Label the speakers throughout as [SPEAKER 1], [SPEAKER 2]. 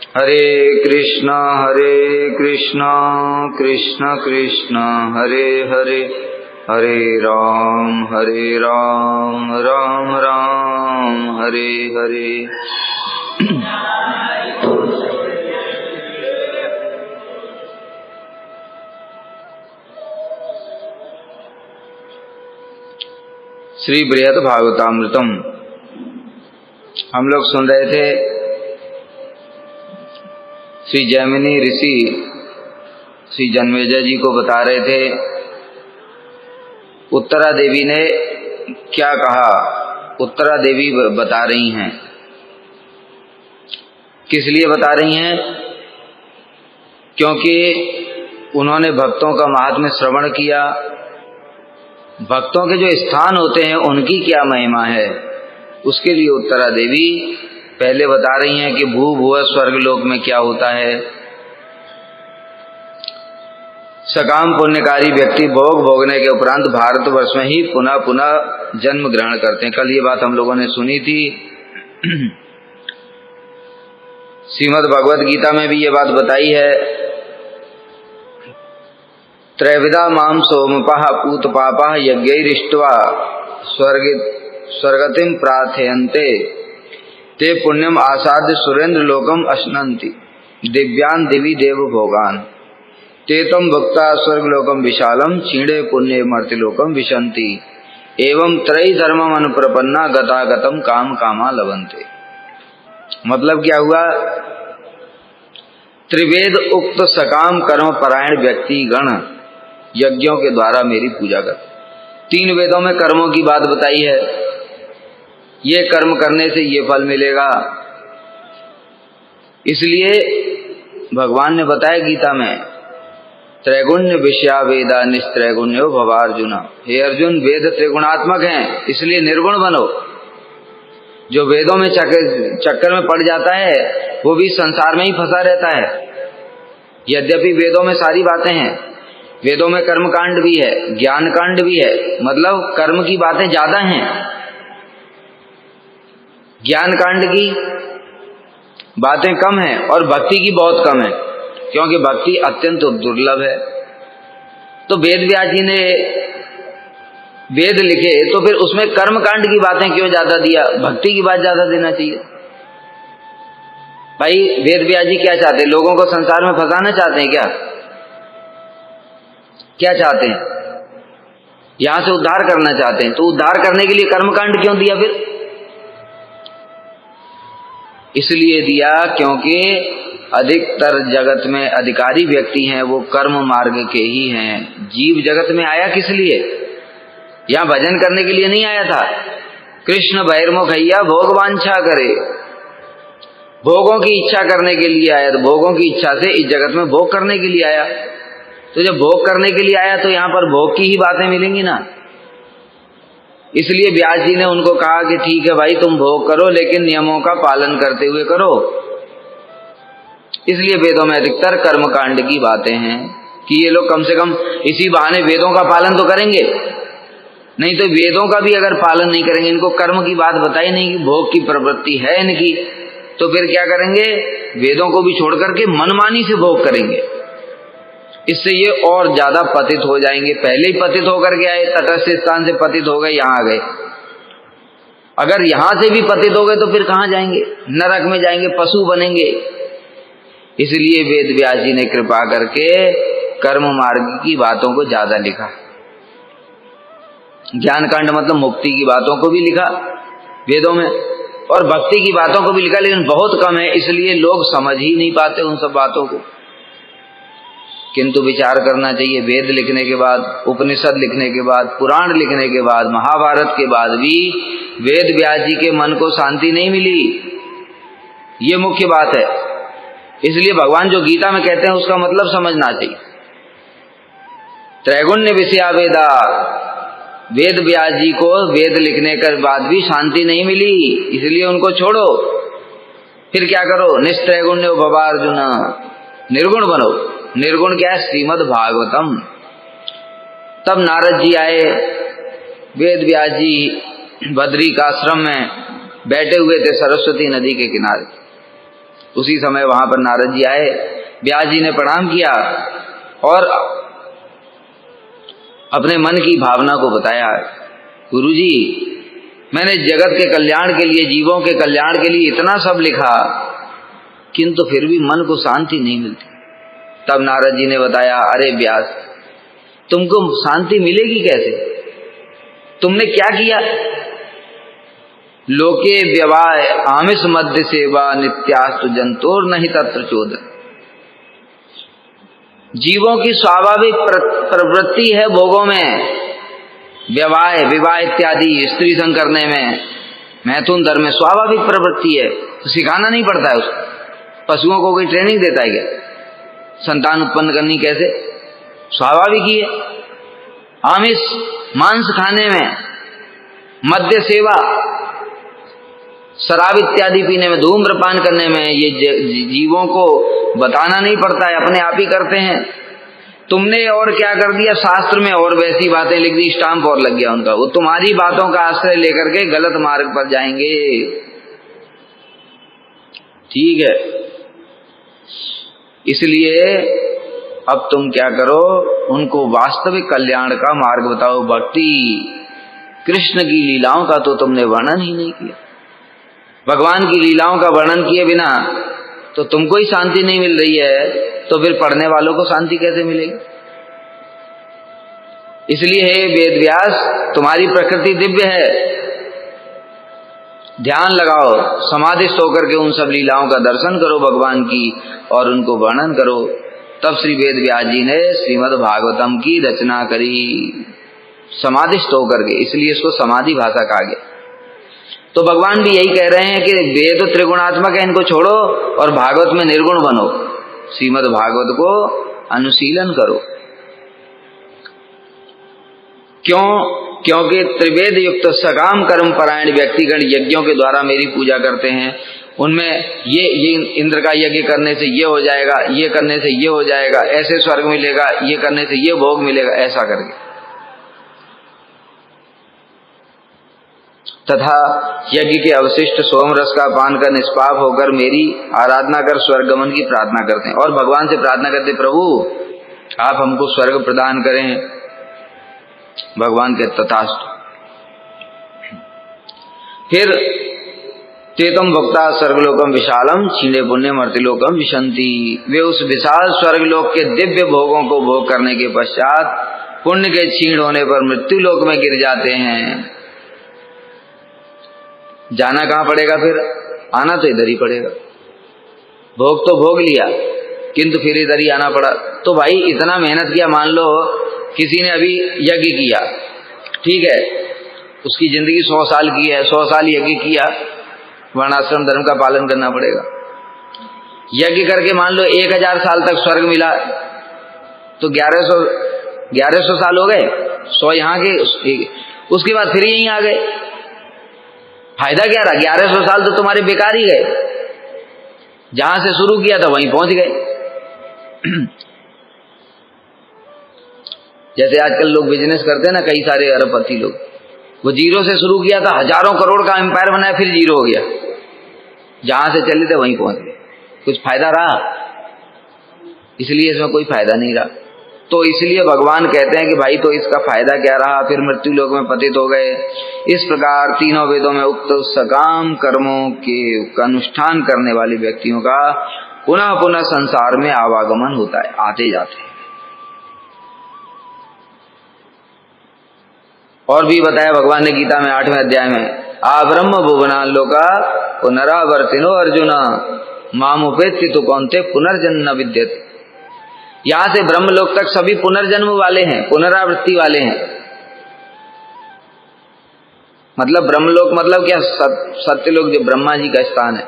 [SPEAKER 1] हरे कृष्णा कृष्ण कृष्ण हरे हरे, हरे राम राम राम हरे हरे। श्री बृहद भागवतामृतम हम लोग सुन रहे थे। श्री जैमिनी ऋषि श्री जन्मेजय जी को बता रहे थे उत्तरा देवी ने क्या कहा। उत्तरा देवी बता रही हैं, किस लिए बता रही हैं? क्योंकि उन्होंने भक्तों का महात्म्य श्रवण किया। भक्तों के जो स्थान होते हैं उनकी क्या महिमा है, उसके लिए उत्तरा देवी पहले बता रही हैं कि भू भुव स्वर्गलोक में क्या होता है। सकाम पुण्यकारी व्यक्ति भोग भोगने के उपरांत भारतवर्ष में ही पुनः पुनः जन्म ग्रहण करते हैं। कल ये बात हम लोगों ने सुनी थी। श्रीमद् भगवद गीता में भी ये बात बताई है। त्रैविधा माम सोमपः पूत पापः यज्ञैरिष्ट्वा स्वर्गतिम प्रार्थयन्ते ते पुण्यम आसाद्य सुरेंद्र लोकम अश्नन्ति दिव्यान दिवी देव भोगान ते तम भक्ता स्वर्गलोकम विशालम क्षीणे पुण्य मर्त्यलोकम विशन्ति एवं त्रयी धर्मम अनुप्रपन्ना गतागतम काम कामा लभन्ते। मतलब क्या हुआ? त्रिवेद उक्त सकाम कर्म परायण व्यक्ति गण यज्ञों के द्वारा मेरी पूजा कर। 3 वेदों में कर्मों की बात बताई है। ये कर्म करने से ये फल मिलेगा, इसलिए भगवान ने बताया गीता में त्रैगुण्य विषया वेदा निस्त्रैगुण्यो भवार्जुन। हे अर्जुन, वेद त्रिगुणात्मक हैं, इसलिए निर्गुण बनो। जो वेदों में चक्कर में पड़ जाता है वो भी संसार में ही फंसा रहता है। यद्यपि वेदों में सारी बातें हैं, वेदों में कर्म कांड भी है, ज्ञान कांड भी है, मतलब कर्म की बातें ज्यादा हैं, ज्ञान कांड की बातें कम हैं और भक्ति की बहुत कम है, क्योंकि भक्ति अत्यंत दुर्लभ है। तो वेद व्यास जी ने वेद लिखे तो फिर उसमें कर्म कांड की बातें क्यों ज्यादा दिया, भक्ति की बात ज्यादा देना चाहिए। भाई वेद व्यास जी क्या चाहते हैं? लोगों को संसार में फंसाना चाहते हैं क्या चाहते हैं? यहां से उद्धार करना चाहते हैं। तो उद्धार करने के लिए कर्मकांड क्यों दिया फिर? इसलिए दिया क्योंकि अधिकतर जगत में अधिकारी व्यक्ति हैं वो कर्म मार्ग के ही हैं। जीव जगत में आया किस लिए? यहां भजन करने के लिए नहीं आया था। कृष्ण बहिर्मुखैया भोग वांछा करे, भोगों की इच्छा करने के लिए आया। तो भोगों की इच्छा से इस जगत में भोग करने के लिए आया। तो जब भोग करने के लिए आया तो यहाँ पर भोग की ही बातें मिलेंगी ना। इसलिए व्यास जी ने उनको कहा कि ठीक है भाई, तुम भोग करो लेकिन नियमों का पालन करते हुए करो। इसलिए वेदों में अधिकतर कर्मकांड की बातें हैं कि ये लोग कम से कम इसी बहाने वेदों का पालन तो करेंगे। नहीं तो वेदों का भी अगर पालन नहीं करेंगे, इनको कर्म की बात बताई नहीं कि भोग की प्रवृत्ति है इनकी, तो फिर क्या करेंगे? वेदों को भी छोड़ करके मनमानी से भोग करेंगे। इससे ये और ज्यादा पतित हो जाएंगे। पहले ही पतित होकर के आए, तटस्थ स्थान से पतित हो गए, यहाँ आ गए। अगर यहां से भी पतित हो गए तो फिर कहां जाएंगे? नरक में जाएंगे, पशु बनेंगे। इसलिए वेद व्यास जी ने कृपा करके कर्म मार्ग की बातों को ज्यादा लिखा। ज्ञान कांड मतलब मुक्ति की बातों को भी लिखा वेदों में, और भक्ति की बातों को भी लिखा, लेकिन बहुत कम है, इसलिए लोग समझ ही नहीं पाते उन सब बातों को। किंतु विचार करना चाहिए, वेद लिखने के बाद, उपनिषद लिखने के बाद, पुराण लिखने के बाद, महाभारत के बाद भी वेद व्यास जी के मन को शांति नहीं मिली। ये मुख्य बात है। इसलिए भगवान जो गीता में कहते हैं उसका मतलब समझना चाहिए। त्रैगुण्य विषया वेदा, वेद व्यास जी को वेद लिखने के बाद भी शांति नहीं मिली, इसलिए उनको छोड़ो। फिर क्या करो? निस्त्रैगुण्यो भवा अर्जुन, निर्गुण बनो। निर्गुण क्या है? श्रीमद् भागवतम। तब नारद जी आए, वेद व्यास जी बद्री का आश्रम में बैठे हुए थे सरस्वती नदी के किनारे। उसी समय वहां पर नारद जी आए, व्यास जी ने प्रणाम किया और अपने मन की भावना को बताया, गुरुजी मैंने जगत के कल्याण के लिए, जीवों के कल्याण के लिए इतना सब लिखा, किंतु फिर भी मन को शांति नहीं मिलती। तब नारद जी ने बताया, अरे व्यास तुमको शांति मिलेगी कैसे, तुमने क्या किया? लोके व्यवाय आमिष मध्य सेवा नित्यास्तु जंतोर नहीं तत्र चोदन। जीवों की स्वाभाविक प्रवृत्ति है भोगों में, व्यवाय विवाह इत्यादि स्त्री संग करने में, मैथुन धर्म में स्वाभाविक प्रवृत्ति है, तो सिखाना नहीं पड़ता है उसको। पशुओं को कोई ट्रेनिंग देता है क्या संतान उत्पन्न करनी कैसे? स्वाभाविक ही है। आमिष मांस खाने में, मद्य सेवा शराब इत्यादि पीने में, धूम्रपान करने में, ये जीवों को बताना नहीं पड़ता है, अपने आप ही करते हैं। तुमने और क्या कर दिया, शास्त्र में और वैसी बातें लिख दी, स्टाम्प और लग गया उनका। वो तुम्हारी बातों का आश्रय लेकर के गलत मार्ग पर जाएंगे। ठीक है, इसलिए अब तुम क्या करो, उनको वास्तविक कल्याण का मार्ग बताओ। भक्ति कृष्ण की लीलाओं का तो तुमने वर्णन ही नहीं किया। भगवान की लीलाओं का वर्णन किए बिना तो तुमको ही शांति नहीं मिल रही है, तो फिर पढ़ने वालों को शांति कैसे मिलेगी? इसलिए हे वेद व्यास, तुम्हारी प्रकृति दिव्य है, ध्यान लगाओ, समाधिस्थ होकर के उन सब लीलाओं का दर्शन करो भगवान की और उनको वर्णन करो। तब श्री वेद व्यास जी ने श्रीमद् भागवतम की रचना करी समाधिस्थ होकर के, इसलिए इसको समाधि भाषा कहा गया। तो भगवान भी यही कह रहे हैं कि वेद त्रिगुणात्मक है, इनको छोड़ो और भागवत में निर्गुण बनो, श्रीमद् भागवत को अनुशीलन करो। क्यों? क्योंकि त्रिवेद युक्त सकाम कर्म परायण व्यक्तिगण यज्ञों के द्वारा मेरी पूजा करते हैं। उनमें ये इंद्र का यज्ञ करने से ये हो जाएगा, ये करने से ये हो जाएगा, ऐसे स्वर्ग मिलेगा, ये करने से ये भोग मिलेगा, ऐसा करके। तथा यज्ञ के अवशिष्ट सोमरस का पान कर निष्पाप होकर मेरी आराधना कर स्वर्ग गमन की प्रार्थना करते हैं और भगवान से प्रार्थना करते, प्रभु आप हमको स्वर्ग प्रदान करें। भगवान के तथास्तु। फिर चेतम भक्ता स्वर्गलोकम विशालम क्षीणे पुण्य मर्तिलोकम विशंति। वे उस विशाल स्वर्गलोक के दिव्य भोगों को भोग करने के पश्चात पुण्य के क्षीण होने पर मृत्यु लोक में गिर जाते हैं। जाना कहाँ पड़ेगा फिर? आना तो इधर ही पड़ेगा। भोग तो भोग लिया किंतु फिर इधर ही आना पड़ा। तो भाई इतना मेहनत किया, मान लो किसी ने अभी यज्ञ किया, ठीक है, उसकी जिंदगी 100 साल की है, 100 साल यज्ञ किया, वर्णाश्रम धर्म का पालन करना पड़ेगा। यज्ञ करके मान लो 1000 साल तक स्वर्ग मिला, तो 1100 साल हो गए, 100 यहाँ के, उसके बाद फिर यहीं आ गए। फायदा क्या रहा? 1100 साल तो तुम्हारे बेकार ही गए, जहां से शुरू किया था वहीं पहुंच गए। जैसे आजकल लोग बिजनेस करते हैं ना, कई सारे अरबपति लोग, वो जीरो से शुरू किया था, हजारों करोड़ का एम्पायर बनाया, फिर जीरो हो गया, जहां से चले थे वहीं पहुंच गए। कुछ फायदा रहा? इसलिए इसमें कोई फायदा नहीं रहा। तो इसलिए भगवान कहते हैं कि भाई तो इसका फायदा क्या रहा, फिर मृत्यु लोक में पतित हो गए। इस प्रकार तीनों वेदों में उक्त सकाम कर्मों के अनुष्ठान करने वाले व्यक्तियों का पुनः पुनः संसार में आवागमन होता है, आते जाते हैं। और भी बताया भगवान ने गीता में 8वें अध्याय में, आ ब्रह्म भुवनालोका पुनरावर्तिनो अर्जुन मामुपेत्ति तु कौन्ते पुनर्जन्म न विद्यते। यहां से ब्रह्मलोक तक सभी पुनर्जन्म वाले हैं, पुनरावृत्ति वाले हैं। मतलब ब्रह्मलोक मतलब क्या? सत्यलोक, जो ब्रह्मा जी का स्थान है।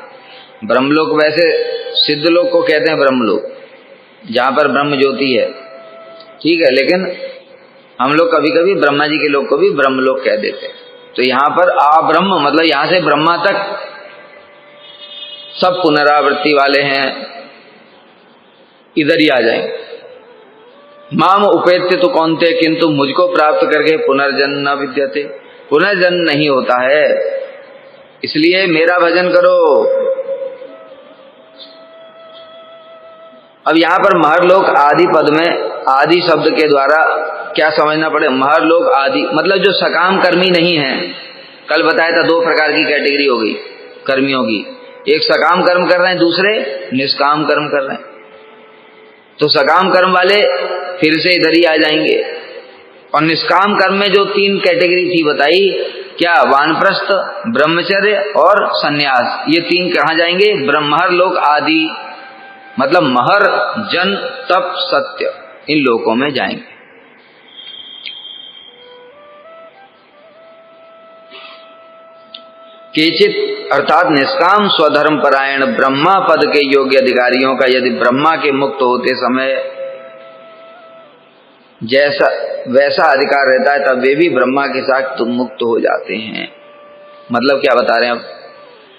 [SPEAKER 1] ब्रह्मलोक वैसे सिद्ध लोक को कहते हैं ब्रह्मलोक, जहां पर ब्रह्म ज्योति है, ठीक है, लेकिन हम लोग कभी कभी ब्रह्मा जी के लोक को भी ब्रह्मलोक कह देते हैं। तो यहाँ पर आ ब्रह्म मतलब यहां से ब्रह्मा तक सब पुनरावृत्ति वाले हैं, इधर ही आ जाएंगे। माम उपेत्य तो कौनते, किंतु मुझको प्राप्त करके पुनर्जन्म न विद्यते, पुनर्जन्म नहीं होता है, इसलिए मेरा भजन करो। अब यहाँ पर महरलोक आदि पद में आदि शब्द के द्वारा क्या समझना पड़े? महरलोक आदि मतलब जो सकाम कर्मी नहीं है। कल बताया था दो प्रकार की कैटेगरी हो गई कर्मियों की, एक सकाम कर्म कर रहे हैं, दूसरे निष्काम कर्म कर रहे हैं। तो सकाम कर्म वाले फिर से इधर ही आ जाएंगे। और निष्काम कर्म में जो तीन कैटेगरी थी बताई, क्या? वानप्रस्थ, ब्रह्मचर्य और सन्यास। ये तीन कहाँ जाएंगे? ब्रह्मलोक आदि मतलब महर, जन, तप, सत्य, इन लोकों में जाएंगे। केचित अर्थात निष्काम स्वधर्म परायण ब्रह्मा पद के योग्य अधिकारियों का यदि ब्रह्मा के मुक्त होते समय जैसा वैसा अधिकार रहता है तब वे भी ब्रह्मा के साथ मुक्त हो जाते हैं। मतलब क्या बता रहे हैं?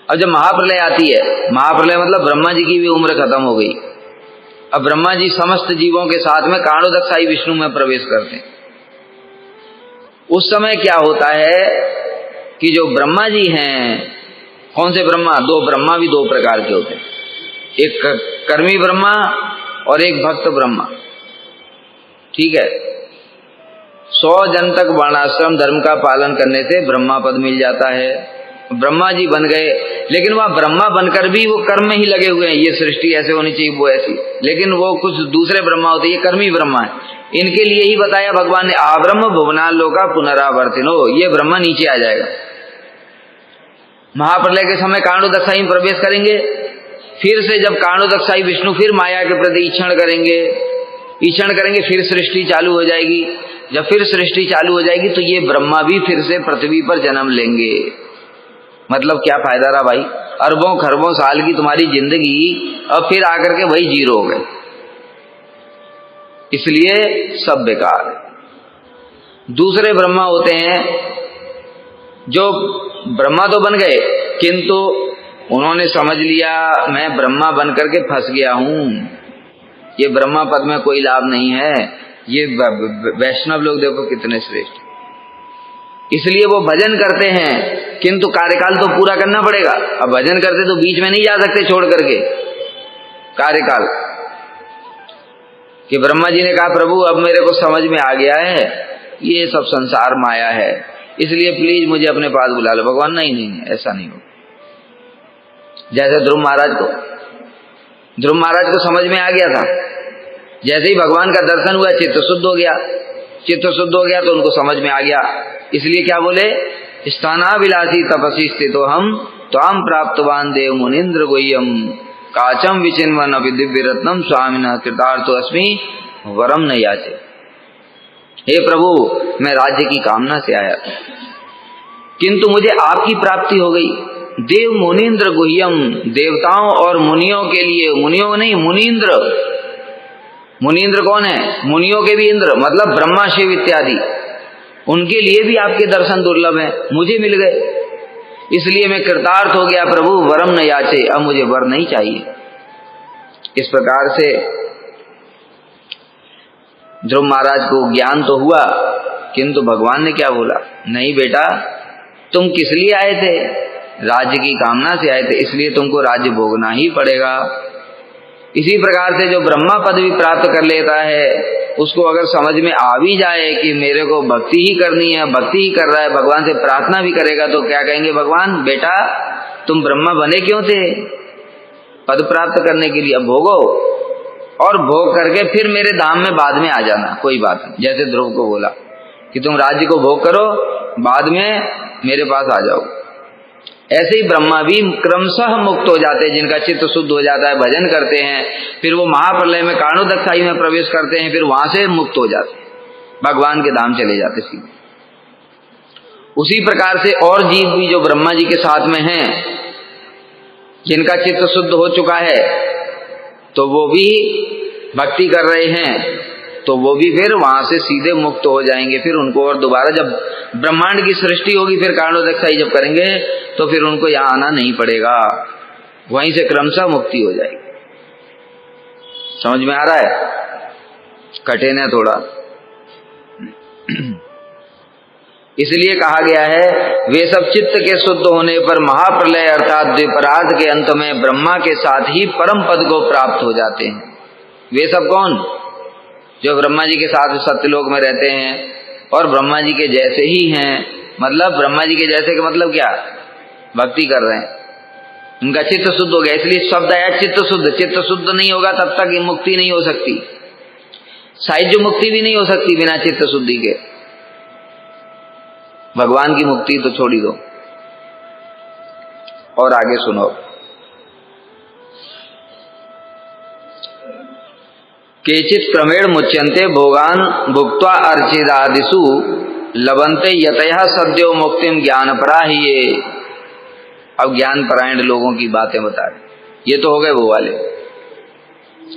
[SPEAKER 1] अब जब महाप्रलय आती है, महाप्रलय मतलब ब्रह्मा जी की भी उम्र खत्म हो गई। अब ब्रह्मा जी समस्त जीवों के साथ में कारणोदकसाई विष्णु में प्रवेश करते हैं। उस समय क्या होता है कि जो ब्रह्मा जी हैं, कौन से ब्रह्मा? दो ब्रह्मा भी दो प्रकार के होते हैं, एक कर्मी ब्रह्मा और एक भक्त ब्रह्मा। ठीक है, 100 जन तक वर्णाश्रम धर्म का पालन करने से ब्रह्मा पद मिल जाता है। ब्रह्मा जी बन गए, लेकिन वह ब्रह्मा बनकर भी वो कर्म में ही लगे हुए हैं। ये सृष्टि ऐसे होनी चाहिए, वो ऐसी, लेकिन वो कुछ दूसरे ब्रह्मा होते हैं, ये कर्मी ब्रह्मा है। इनके लिए ही बताया भगवान ने, आब्रह्म भुवनालोका पुनरावर्तिनो, ये ब्रह्मा नीचे आ जाएगा। महाप्रलय के समय कारणोदकसाई में प्रवेश करेंगे, फिर से जब कारणोदकसाई विष्णु फिर माया के प्रति ईक्षण करेंगे, फिर सृष्टि चालू हो जाएगी। जब फिर सृष्टि चालू हो जाएगी तो ये ब्रह्मा भी फिर से पृथ्वी पर जन्म लेंगे। मतलब क्या फायदा रहा भाई? अरबों खरबों साल की तुम्हारी जिंदगी, अब फिर आकर के वही जीरो हो गए। इसलिए सब बेकार है। दूसरे ब्रह्मा होते हैं जो ब्रह्मा तो बन गए, किंतु उन्होंने समझ लिया मैं ब्रह्मा बन करके फंस गया हूं, ये ब्रह्मा पद में कोई लाभ नहीं है। ये वैष्णव लोग देखो कितने श्रेष्ठ, इसलिए वो भजन करते हैं, किंतु कार्यकाल तो पूरा करना पड़ेगा। अब भजन करते तो बीच में नहीं जा सकते छोड़ करके कार्यकाल। कि ब्रह्मा जी ने कहा प्रभु अब मेरे को समझ में आ गया है ये सब संसार माया है, इसलिए प्लीज मुझे अपने पास बुला लो। भगवान नहीं, ऐसा नहीं हो। जैसे ध्रुव महाराज को समझ में आ गया था, जैसे ही भगवान का दर्शन हुआ चित्त शुद्ध हो गया तो उनको समझ में आ गया। इसलिए क्या बोले? स्थानाभिलाषी तपसी स्थितो हम त्वाम प्राप्तवान देव मुनीन्द्र गुह्यम काचम विचिन्वन अभि दिव्य रत्नम स्वामिनः कृतार्थो अस्मि वरम न याचे। हे प्रभु, मैं राज्य की कामना से आया था, किंतु मुझे आपकी प्राप्ति हो गई। देव मुनीन्द्र गुह्यम, देवताओं और मुनियों के लिए, मुनियों नहीं मुनीन्द्र। मुनीन्द्र कौन है? मुनियों के भी इंद्र, मतलब ब्रह्मा शिव इत्यादि, उनके लिए भी आपके दर्शन दुर्लभ हैं, मुझे मिल गए, इसलिए मैं कृतार्थ हो गया प्रभु, वरम न याचे, अब मुझे वर नहीं चाहिए। इस प्रकार से ध्रुव महाराज को ज्ञान तो हुआ, किंतु भगवान ने क्या बोला? नहीं बेटा, तुम किस लिए आए थे? राज्य की कामना से आए थे, इसलिए तुमको राज्य भोगना ही पड़ेगा। इसी प्रकार से जो ब्रह्मा पद भी प्राप्त कर लेता है, उसको अगर समझ में आ भी जाए कि मेरे को भक्ति ही करनी है, भक्ति ही कर रहा है, भगवान से प्रार्थना भी करेगा, तो क्या कहेंगे भगवान? बेटा तुम ब्रह्मा बने क्यों थे? पद प्राप्त करने के लिए। अब भोगो, और भोग करके फिर मेरे धाम में बाद में आ जाना, कोई बात नहीं। जैसे ध्रुव को बोला कि तुम राज्य को भोग करो, बाद में मेरे पास आ जाओ। ऐसे ही ब्रह्मा भी क्रमशः मुक्त हो जाते हैं, जिनका चित्त शुद्ध हो जाता है, भजन करते हैं, फिर वो महाप्रलय में कारणोदकसाई में प्रवेश करते हैं, फिर वहां से मुक्त हो जाते हैं, भगवान के धाम चले जाते सीधे। उसी प्रकार से और जीव भी जो ब्रह्मा जी के साथ में हैं, जिनका चित्त शुद्ध हो चुका है, तो वो भी भक्ति कर रहे हैं, तो वो भी फिर वहां से सीधे मुक्त हो जाएंगे। फिर उनको और दोबारा जब ब्रह्मांड की सृष्टि होगी, फिर कारणोदकसाई जब करेंगे, तो फिर उनको यहाँ आना नहीं पड़ेगा, वहीं से क्रमशः मुक्ति हो जाएगी। समझ में आ रहा है? कठिन है थोड़ा। इसलिए कहा गया है, वे सब चित्त के शुद्ध होने पर महाप्रलय अर्थात द्विपरार्ध के अंत में ब्रह्मा के साथ ही परम पद को प्राप्त हो जाते हैं। वे सब कौन? जो ब्रह्मा जी के साथ सत्यलोक में रहते हैं और ब्रह्मा जी के जैसे ही हैं। मतलब ब्रह्मा जी के जैसे का मतलब क्या? भक्ति कर रहे हैं, उनका चित्त शुद्ध हो गया। इसलिए शब्द आया चित्त शुद्ध। चित्त शुद्ध नहीं होगा तब तक ये मुक्ति नहीं हो सकती। साहिज्य मुक्ति भी नहीं हो सकती बिना चित्त शुद्धि के। भगवान की मुक्ति तो छोड़ ही दो। और आगे सुनो, केचित् क्रमेण मुच्यन्ते भोगान भुक्त्वा अर्चिदादिषु लभन्ते यतयः सद्यो मुक्तिम ज्ञानपरा ही। ये अब ज्ञान परायण लोगों की बातें बता रहे। ये तो हो गए वो वाले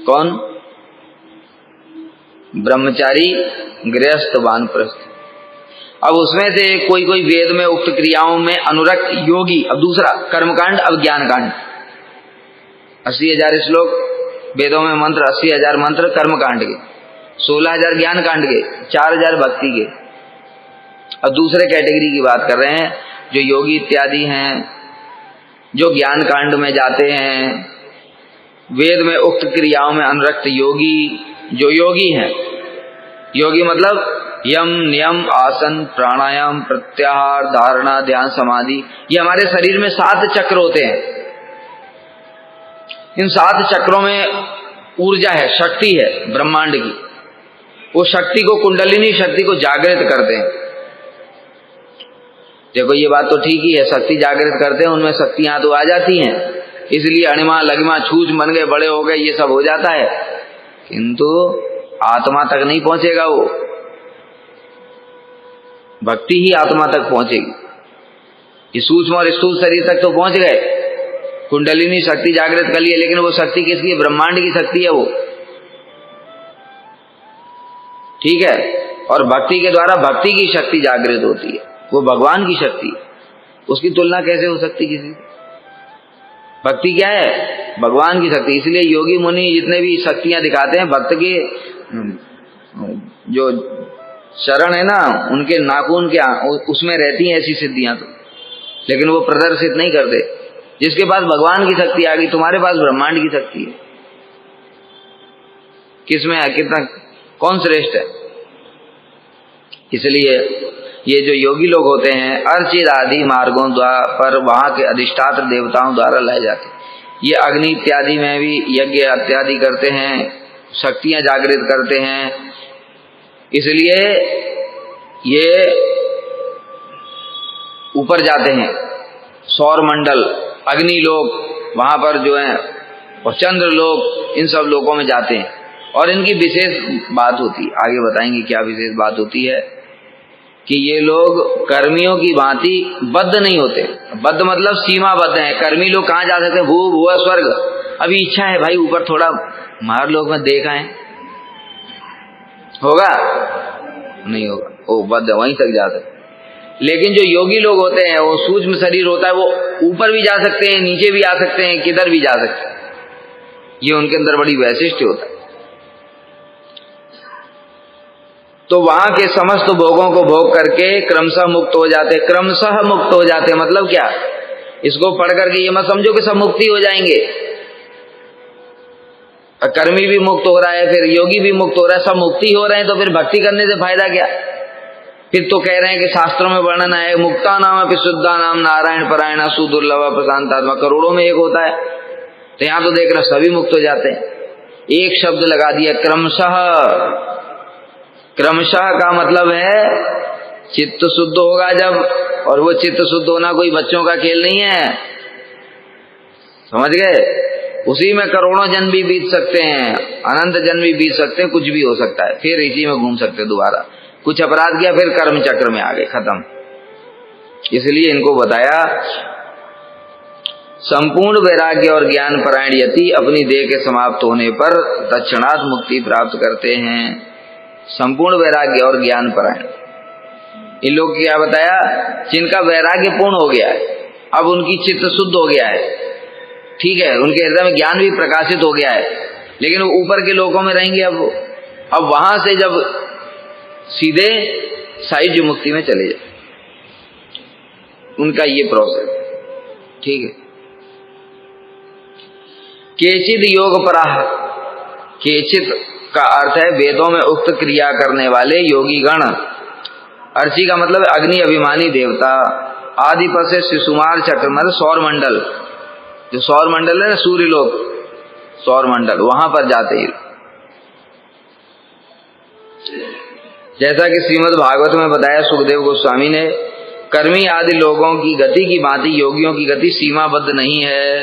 [SPEAKER 1] कौन? ब्रह्मचारी, गृहस्थ, वानप्रस्थ। अब उसमें से कोई कोई वेद में उक्त क्रियाओं में अनुरक्त योगी। अब दूसरा कर्मकांड, अब ज्ञान कांड। 80,000 श्लोक वेदों में मंत्र, 80,000 मंत्र कर्मकांड के, 16,000 ज्ञान कांड के, 4,000 भक्ति के। अब दूसरे कैटेगरी की बात कर रहे हैं, जो योगी इत्यादि हैं, जो ज्ञान कांड में जाते हैं, वेद में उक्त क्रियाओं में अनुरक्त योगी। जो योगी हैं, योगी मतलब यम, नियम, आसन, प्राणायाम, प्रत्याहार, धारणा, ध्यान, समाधि। ये हमारे शरीर में 7 चक्र होते हैं। इन 7 चक्रों में ऊर्जा है, शक्ति है ब्रह्मांड की। वो शक्ति को, कुंडलिनी शक्ति को जागृत करते हैं। देखो ये बात तो ठीक ही है, शक्ति जागृत करते हैं, उनमें शक्तियां तो आ जाती हैं, इसलिए अणिमा लगिमा छूछ बन गए, बड़े हो गए, ये सब हो जाता है। किंतु आत्मा तक नहीं पहुंचेगा वो। भक्ति ही आत्मा तक पहुंचेगी। ये सूक्ष्म और स्थूल शरीर तक तो पहुंच गए, कुंडलिनी शक्ति जागृत कर लिए, लेकिन वो शक्ति किसकी? ब्रह्मांड की शक्ति है वो। ठीक है। और भक्ति के द्वारा भक्ति की शक्ति जागृत होती है, वो भगवान की शक्ति है। उसकी तुलना कैसे हो सकती किसी? भक्ति क्या है? भगवान की शक्ति। इसलिए योगी मुनि जितने भी शक्तियां दिखाते हैं, भक्त के जो शरण है ना, उनके नाखून के उसमें रहती हैं ऐसी सिद्धियां तो, लेकिन वो प्रदर्शित नहीं करते। जिसके पास भगवान की शक्ति आ गई, तुम्हारे पास ब्रह्मांड की शक्ति है, किसमें है? कितना, कौन श्रेष्ठ है? इसलिए ये जो योगी लोग होते हैं, अर्चित आदि मार्गों द्वारा पर वहां के अधिष्ठात्र देवताओं द्वारा लाए जाते हैं। ये अग्नि इत्यादि में भी यज्ञ इत्यादि करते हैं, शक्तियां जागृत करते हैं। इसलिए ये ऊपर जाते हैं, सौर मंडल, अग्नि लोक, वहां पर जो है, और चंद्र लोक, इन सब लोकों में जाते हैं। और इनकी विशेष बात होती है, आगे बताएंगे क्या विशेष बात होती है, कि ये लोग कर्मियों की भांति बद्ध नहीं होते। बद्ध मतलब सीमाबद्ध है। कर्मी लोग कहाँ जा सकते हैं? भू भुआ स्वर्ग। अभी इच्छा है भाई ऊपर थोड़ा मार लोग में देखा है, होगा? नहीं होगा, वो बद्ध वहीं तक जाते। लेकिन जो योगी लोग होते हैं, वो सूक्ष्म शरीर होता है, वो ऊपर भी जा सकते हैं, नीचे भी आ सकते हैं, किधर भी जा सकते हैं। ये उनके अंदर बड़ी वैशिष्ट्य होता है। तो वहां के समस्त भोगों को भोग करके क्रमशः मुक्त हो जाते। क्रमशः मुक्त हो जाते मतलब क्या? इसको पढ़ करके ये मत समझो कि सब मुक्ति हो जाएंगे। कर्मी भी मुक्त हो रहा है, फिर योगी भी मुक्त हो रहा है, सब मुक्ति हो रहे हैं, तो फिर भक्ति करने से फायदा क्या? फिर तो कह रहे हैं कि शास्त्रों में वर्णन है, मुक्ता नाम अपि शुद्धा नाम नारायण परायण सुदुर्लभ प्रशांतात्मा, करोड़ों में एक होता है। तो यहाँ तो देख रहे सभी मुक्त हो जाते हैं। एक शब्द लगा दिया, क्रमशः। क्रमशः का मतलब है चित्त शुद्ध होगा जब, और वो चित्त शुद्ध होना कोई बच्चों का खेल नहीं है, समझ गए? उसी में करोड़ों जन्म भी बीत सकते हैं, अनंत जन्म भी बीत सकते हैं, कुछ भी हो सकता है, फिर इसी में घूम सकते हैं दोबारा। कुछ अपराध किया, फिर कर्म चक्र में आ गए, खत्म। इसलिए इनको बताया संपूर्ण वैराग्य और ज्ञान परायण यति अपनी देह के समाप्त होने पर तत्क्षणात् मुक्ति प्राप्त करते हैं। संपूर्ण वैराग्य और ज्ञान परायण, इन लोग क्या बताया? जिनका वैराग्य पूर्ण हो गया है, अब उनकी चित्त शुद्ध हो गया है, ठीक है, उनके हृदय में ज्ञान भी प्रकाशित हो गया है, लेकिन वो ऊपर के लोकों में रहेंगे। अब वहां से जब सीधे साहिज्य मुक्ति में चले जाए, उनका ये प्रोसेस, ठीक है। केचिद योग पराह, केचित का अर्थ है वेदों में उक्त क्रिया करने वाले योगी गण। अर्ची का मतलब है अग्नि अभिमानी देवता। आदिपद से शिशुमार चक्र मतलब सौर मंडल, जो सौर मंडल है ना, सूर्यलोक सौर मंडल, वहां पर जाते हैं। जैसा कि श्रीमद् भागवत में बताया सुखदेव गोस्वामी ने, कर्मी आदि लोगों की गति की भांति योगियों की गति सीमाबद्ध नहीं है।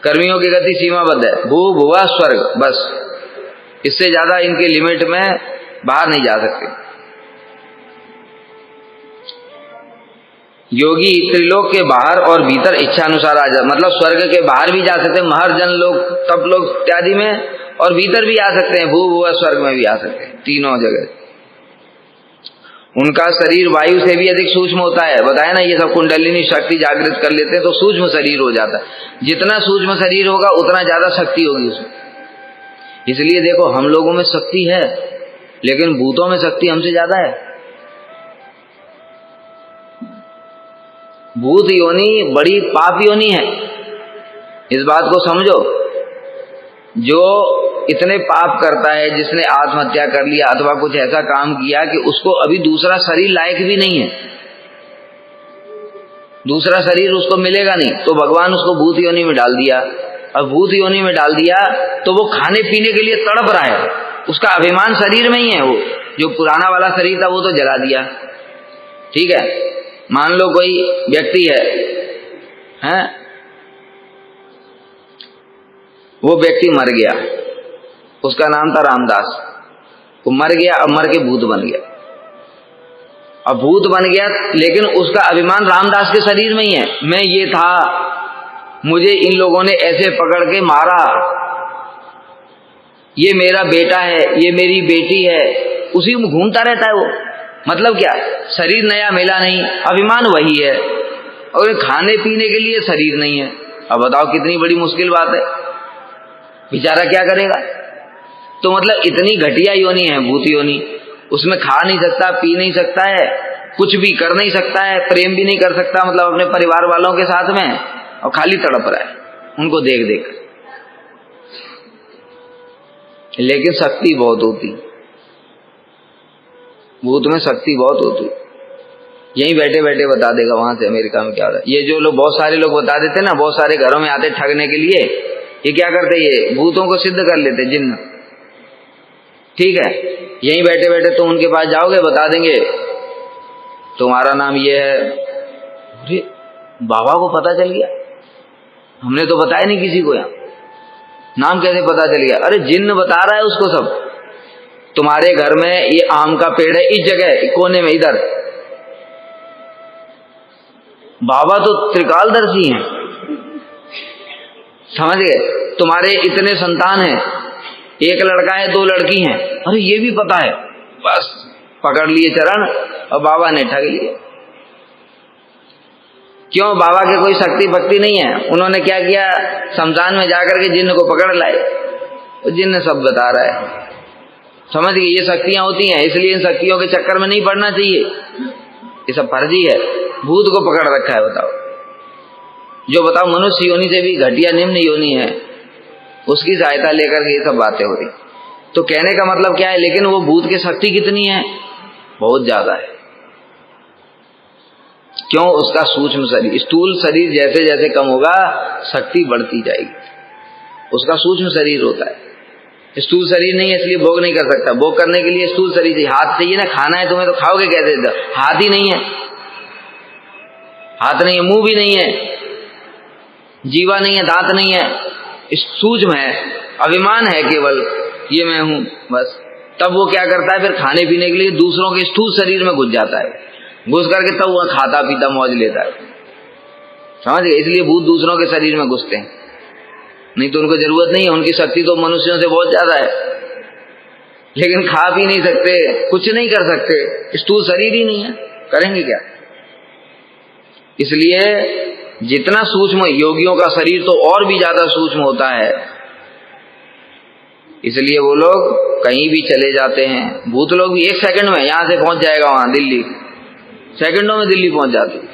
[SPEAKER 1] कर्मियों की गति सीमाबद्ध है, भू भुवा स्वर्ग, बस, इससे ज्यादा इनके लिमिट में बाहर नहीं जा सकते। योगी त्रिलोक के बाहर और भीतर इच्छा अनुसार आ जा, मतलब स्वर्ग के बाहर भी जा सकते हैं, महर्जन लोग, तप लोग इत्यादि में, और भीतर भी आ सकते हैं, भू भुवा स्वर्ग में भी आ सकते हैं, तीनों जगह। उनका शरीर वायु से भी अधिक सूक्ष्म होता है, बताया ना, ये सब कुंडलिनी शक्ति जागृत कर लेते हैं तो सूक्ष्म शरीर हो जाता है। जितना सूक्ष्म शरीर होगा उतना ज्यादा शक्ति होगी उसमें। इसलिए देखो, हम लोगों में शक्ति है लेकिन भूतों में शक्ति हमसे ज्यादा है। भूत योनि बड़ी पाप योनि है, इस बात को समझो। जो इतने पाप करता है, जिसने आत्महत्या कर लिया अथवा कुछ ऐसा काम किया कि उसको अभी दूसरा शरीर लायक भी नहीं है, दूसरा शरीर उसको मिलेगा नहीं, तो भगवान उसको भूत योनि में डाल दिया। अब भूत योनि में डाल दिया तो वो खाने पीने के लिए तड़प रहा है, उसका अभिमान शरीर में ही है। वो जो पुराना वाला शरीर था वो तो जला दिया, ठीक है। मान लो कोई व्यक्ति है, वो व्यक्ति मर गया, उसका नाम था रामदास, वो मर गया, अब मर के भूत बन गया। अब भूत बन गया लेकिन उसका अभिमान रामदास के शरीर में ही है, मैं ये था, मुझे इन लोगों ने ऐसे पकड़ के मारा, ये मेरा बेटा है, ये मेरी बेटी है, उसी में घूमता रहता है वो। मतलब क्या, शरीर नया मिला नहीं, अभिमान वही है, और खाने पीने के लिए शरीर नहीं है। अब बताओ कितनी बड़ी मुश्किल बात है, बेचारा क्या करेगा। तो मतलब इतनी घटिया योनि है भूत योनि, उसमें खा नहीं सकता, पी नहीं सकता है, कुछ भी कर नहीं सकता है, प्रेम भी नहीं कर सकता, मतलब अपने परिवार वालों के साथ में, और खाली तड़प रहा है उनको देख देख। लेकिन शक्ति बहुत होती, भूत में शक्ति बहुत होती। यहीं बैठे बैठे बता देगा वहां से अमेरिका में क्या हो रहा है। ये जो लोग, बहुत सारे लोग बता देते ना, बहुत सारे घरों में आते ठगने के लिए, ये क्या करते, ये भूतों को सिद्ध कर लेते, जिन्न, ठीक है। यहीं बैठे बैठे तुम उनके पास जाओगे, बता देंगे तुम्हारा नाम ये है। अरे बाबा को पता चल गया, हमने तो बताया नहीं किसी को, यहाँ नाम कैसे पता चल गया? अरे जिन्न बता रहा है उसको सब, तुम्हारे घर में ये आम का पेड़ है इस जगह कोने में इधर। बाबा तो त्रिकालदर्शी हैं, समझ गए। तुम्हारे इतने संतान हैं, एक लड़का है, 2 लड़की हैं, अरे ये भी पता है। बस पकड़ लिए चरण और बाबा ने ठग लिए। क्यों? बाबा के कोई शक्ति भक्ति नहीं है। उन्होंने क्या किया, शमशान में जाकर के जिन्न को पकड़ लाए, वो जिन्न सब बता रहा है, समझ गए। ये शक्तियां होती हैं, इसलिए इन शक्तियों के चक्कर में नहीं पड़ना चाहिए, ये सब फर्जी है। भूत को पकड़ रखा है, बताओ। जो बताओ मनुष्य योनि से भी घटिया निम्न योनि है, उसकी सहायता लेकर के ये सब बातें हो रही। तो कहने का मतलब क्या है, लेकिन वो भूत की शक्ति कितनी है, बहुत ज्यादा है। क्यों? उसका सूक्ष्म शरीर, स्थूल शरीर जैसे जैसे कम होगा शक्ति बढ़ती जाएगी, उसका सूक्ष्म शरीर होता है। स्थूल शरीर नहीं है इसलिए भोग नहीं कर सकता, भोग करने के लिए स्थूल शरीर चाहिए। हाथ चाहिए ना, खाना है तुम्हें तो खाओगे कैसे, हाथ ही नहीं है, हाथ नहीं है, मुंह भी नहीं है, जीवा नहीं है, दांत नहीं है, सूक्ष्म है, अभिमान है केवल, ये मैं हूं बस। तब वो क्या करता है, फिर खाने पीने के लिए दूसरों के स्थूल शरीर में घुस जाता है, घुस करके तब वो खाता पीता मौज लेता है, समझ गए। इसलिए भूत दूसरों के शरीर में घुसते हैं, नहीं तो उनको जरूरत नहीं है, उनकी शक्ति तो मनुष्यों से बहुत ज्यादा है, लेकिन खा भी नहीं सकते, कुछ नहीं कर सकते, स्थूल शरीर ही नहीं है, करेंगे क्या। इसलिए जितना सूक्ष्म योगियों का शरीर तो और भी ज्यादा सूक्ष्म होता है, इसलिए वो लोग कहीं भी चले जाते हैं। भूत लोग भी 1 सेकंड में यहां से पहुंच जाएगा वहां दिल्ली, सेकंडों में दिल्ली पहुंच जाते।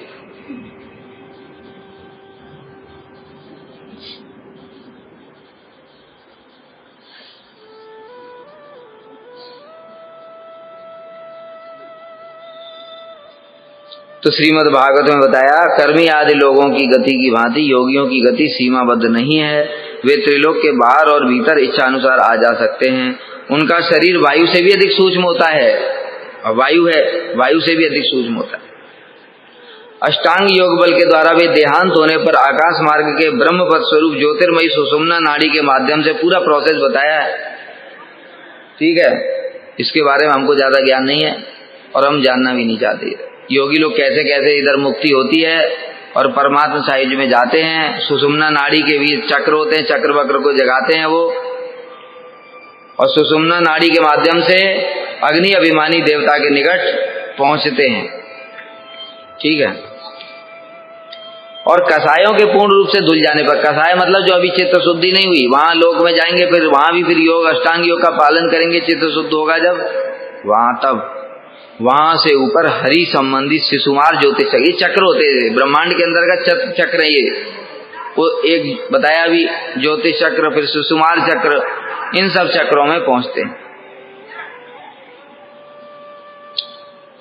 [SPEAKER 1] तो श्रीमद् भागवत में बताया, कर्मी आदि लोगों की गति की भांति योगियों की गति सीमाबद्ध नहीं है। वे त्रिलोक के बाहर और भीतर इच्छा अनुसार आ जा सकते हैं। उनका शरीर वायु से भी अधिक सूक्ष्म होता है, और वायु है, वायु से भी अधिक सूक्ष्म होता है। अष्टांग योग बल के द्वारा वे देहांत होने पर आकाश मार्ग के ब्रह्मपद स्वरूप ज्योतिर्मयी सुषुम्ना नाड़ी के माध्यम से पूरा प्रोसेस बताया है। ठीक है, इसके बारे में हमको ज्यादा ज्ञान नहीं है और हम जानना भी नहीं चाहते। योगी लोग कैसे कैसे इधर मुक्ति होती है और परमात्मा साहित्य में जाते हैं। सुषुम्ना नाड़ी के भी चक्र होते हैं, चक्र वक्र को जगाते हैं वो, और सुषुम्ना नाड़ी के माध्यम से अग्नि अभिमानी देवता के निकट पहुंचते हैं। ठीक है, और कसायों के पूर्ण रूप से धुल जाने पर, कसाय मतलब जो अभी चित्त शुद्धि नहीं हुई, वहां लोक में जाएंगे, फिर वहां भी फिर योग अष्टांग योग का पालन करेंगे, चित्त शुद्ध होगा जब वहां, तब वहां से ऊपर हरि संबंधी शिशुमार ज्योतिष चक्र, ये चक्र होते हैं ब्रह्मांड के अंदर का चक्र है ये, वो एक बताया भी, ज्योतिष चक्र, फिर शिशुमार चक्र, इन सब चक्रों में पहुंचते हैं।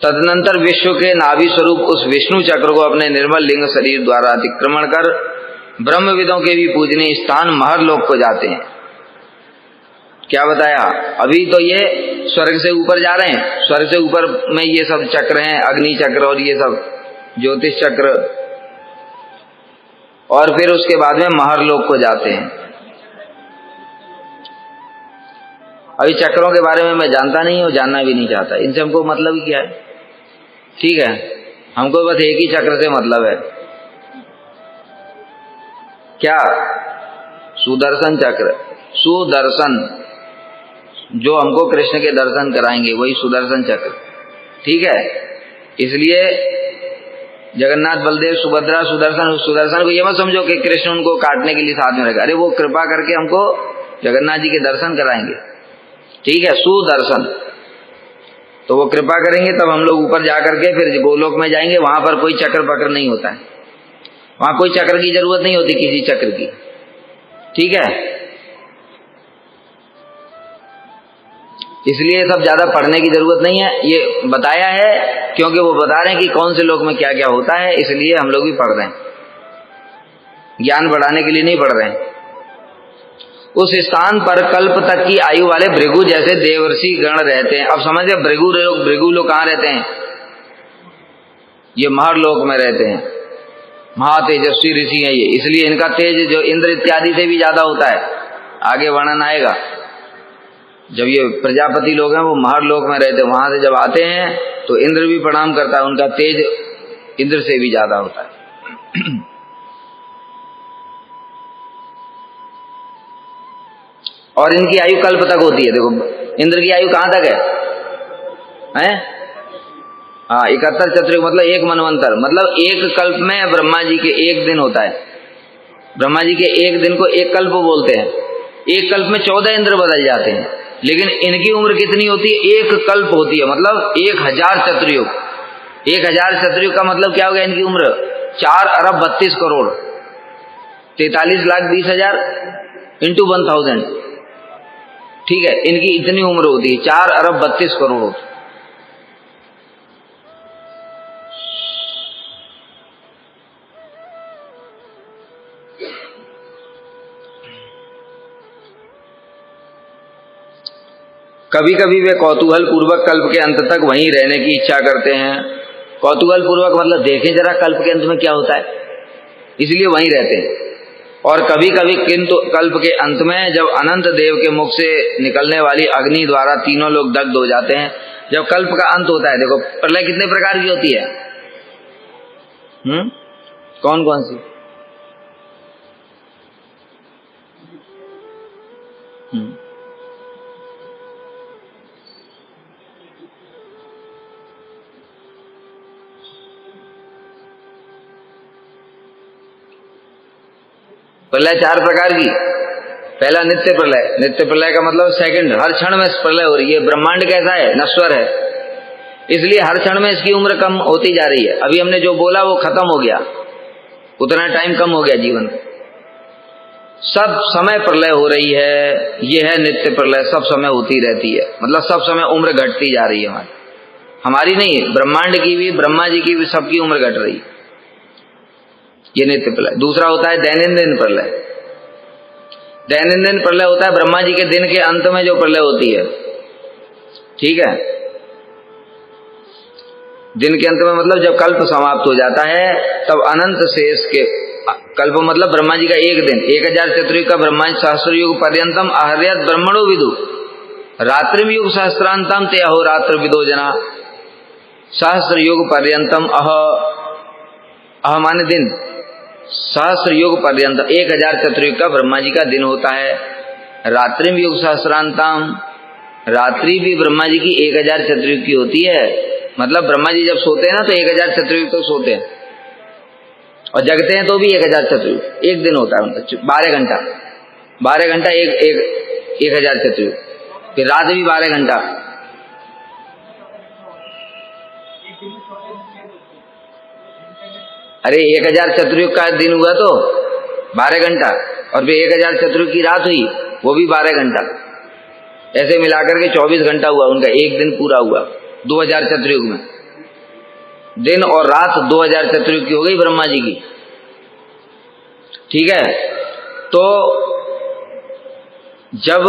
[SPEAKER 1] तदनंतर विश्व के नाभि स्वरूप उस विष्णु चक्र को अपने निर्मल लिंग शरीर द्वारा अतिक्रमण कर ब्रह्मविदों के भी पूजनीय स्थान महर लोक को जाते हैं। क्या बताया, अभी तो ये स्वर्ग से ऊपर जा रहे हैं, स्वर्ग से ऊपर में ये सब चक्र हैं, अग्नि चक्र और ये सब ज्योतिष चक्र, और फिर उसके बाद में महर लोक को जाते हैं। अभी चक्रों के बारे में मैं जानता नहीं हूँ, जानना भी नहीं चाहता, इनसे हमको मतलब ही क्या है। ठीक है, हमको बस एक ही चक्र से मतलब है, क्या, सुदर्शन चक्र, सुदर्शन, जो हमको कृष्ण के दर्शन कराएंगे वही सुदर्शन चक्र। ठीक है, इसलिए जगन्नाथ बलदेव सुभद्रा सुदर्शन, सुदर्शन को ये मत समझो कि कृष्ण उनको काटने के लिए साथ में रखा, अरे वो कृपा करके हमको जगन्नाथ जी के दर्शन कराएंगे। ठीक है, सुदर्शन, तो वो कृपा करेंगे तब हम लोग ऊपर जाकर के फिर गोलोक में जाएंगे, वहां पर कोई चक्र पक्र नहीं होता है, वहां कोई चक्र की जरूरत नहीं होती किसी चक्र की। ठीक है, इसलिए सब ज्यादा पढ़ने की जरूरत नहीं है, ये बताया है क्योंकि वो बता रहे हैं कि कौन से लोक में क्या क्या होता है, इसलिए हम लोग भी पढ़ रहे हैं, ज्ञान बढ़ाने के लिए नहीं पढ़ रहे हैं। उस स्थान पर कल्प तक की आयु वाले भृगु जैसे देवर्षि गण रहते हैं। अब समझे, भृगु लोग कहाँ रहते हैं, ये महर लोक में रहते हैं, महातेजस्वी ऋषि हैं ये, इसलिए इनका तेज जो इंद्र इत्यादि से भी ज्यादा होता है, आगे वर्णन आएगा। जब ये प्रजापति लोग हैं वो महर लोक में रहते हैं, वहां से जब आते हैं तो इंद्र भी प्रणाम करता है, उनका तेज इंद्र से भी ज्यादा होता है। और इनकी आयु कल्प तक होती है। देखो इंद्र की आयु कहां तक है? हाँ, 71 चतुर्युग मतलब एक मनवंतर, मतलब एक कल्प में ब्रह्मा जी के एक दिन होता है। ब्रह्मा जी के एक दिन को एक कल्प बोलते हैं। एक कल्प में 14 इंद्र बदल जाते हैं, लेकिन इनकी उम्र कितनी होती है? एक कल्प होती है, मतलब 1000 चतुर्युग। 1000 चतुर्युग का मतलब क्या हो गया? इनकी उम्र 4 अरब 32 करोड़ 43,20,000 इंटू 1000। ठीक है, इनकी इतनी उम्र होती है, 4 अरब 32 करोड़ होती है। कभी कभी वे कौतूहल पूर्वक कल्प के अंत तक वहीं रहने की इच्छा करते हैं। कौतूहल पूर्वक मतलब देखें जरा कल्प के अंत में क्या होता है, इसलिए वहीं रहते हैं। और कभी कभी किंतु कल्प के अंत में जब अनंत देव के मुख से निकलने वाली अग्नि द्वारा तीनों लोग दग्ध हो जाते हैं। जब कल्प का अंत होता है, देखो प्रलय कितने प्रकार की होती है? कौन कौन सी? प्रलय 4 प्रकार की। पहला नित्य प्रलय। नित्य प्रलय का मतलब सेकंड, हर क्षण में प्रलय हो रही है। ब्रह्मांड कैसा है? नश्वर है, इसलिए हर क्षण में इसकी उम्र कम होती जा रही है। अभी हमने जो बोला वो खत्म हो गया, उतना टाइम कम हो गया जीवन का। सब समय प्रलय हो रही है, ये है नित्य प्रलय, सब समय होती रहती है, मतलब सब समय उम्र घटती जा रही है हमारी। हमारी नहीं है, ब्रह्मांड की भी, ब्रह्मा जी की भी, सबकी उम्र घट रही, ये नित्य प्रलय। दूसरा होता है दैनंदिन प्रलय। दैनंदिन प्रलय होता है ब्रह्मा जी के दिन के अंत में जो प्रलय होती है, ठीक है, दिन के अंत में मतलब जब कल्प समाप्त हो जाता है तब अनंत शेष के, कल्प मतलब ब्रह्मा जी का एक दिन, 1000 चतुर्युग का ब्रह्मा जी सहस्र युग पर्यंतम आहर्यत ब्रह्मणो विदु रात्रिम युग सहस्त्रांतम ते अहोरात्र विदो जना। सहस्र युग पर्यंतम, अह माने दिन, सहस्र युग पर्यंत 1000 चतुर्युग का ब्रह्मा जी का दिन होता है। रात्रिम युग सहस्रांतम, रात्रि भी ब्रह्मा जी की 1000 चतुर्युग की होती है। मतलब ब्रह्मा जी जब सोते हैं ना तो 1000 चतुर्युग तक सोते हैं, और जगते हैं तो भी 1000 चतुर्युग, एक दिन होता है उनका 12 घंटा, 12 घंटा एक 1000 चतुर्युग, फिर रात भी 12 घंटा। अरे 1000 चतुर्युग का दिन हुआ तो 12 घंटा, और फिर 1000 चतुर्युग की रात हुई, वो भी 12 घंटा, ऐसे मिलाकर के 24 घंटा हुआ उनका, एक दिन पूरा हुआ 2000 चतुर्युग में। दिन और रात 2000 चतुर्युग की हो गई ब्रह्मा जी की, ठीक है। तो जब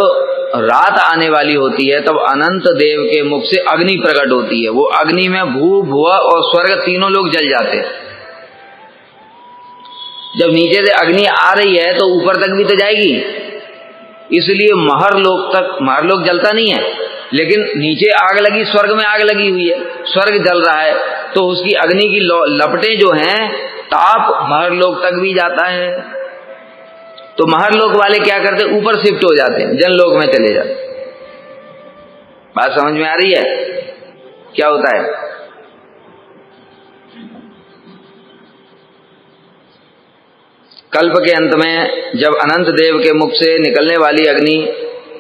[SPEAKER 1] रात आने वाली होती है तब अनंत देव के मुख से अग्नि प्रकट होती है। वो अग्नि में भू भुआ और स्वर्ग तीनों लोग जल जाते हैं। जब नीचे से अग्नि आ रही है तो ऊपर तक भी तो जाएगी, इसलिए महरलोक जलता नहीं है, लेकिन नीचे आग लगी, स्वर्ग में आग लगी हुई है, स्वर्ग जल रहा है, तो उसकी अग्नि की लपटें जो हैं, ताप महरलोक तक भी जाता है। तो महरलोक वाले क्या करते हैं, ऊपर शिफ्ट हो जाते हैं, जनलोक में चले जाते हैं। बात समझ में आ रही है क्या होता है? कल्प के अंत में जब अनंत देव के मुख से निकलने वाली अग्नि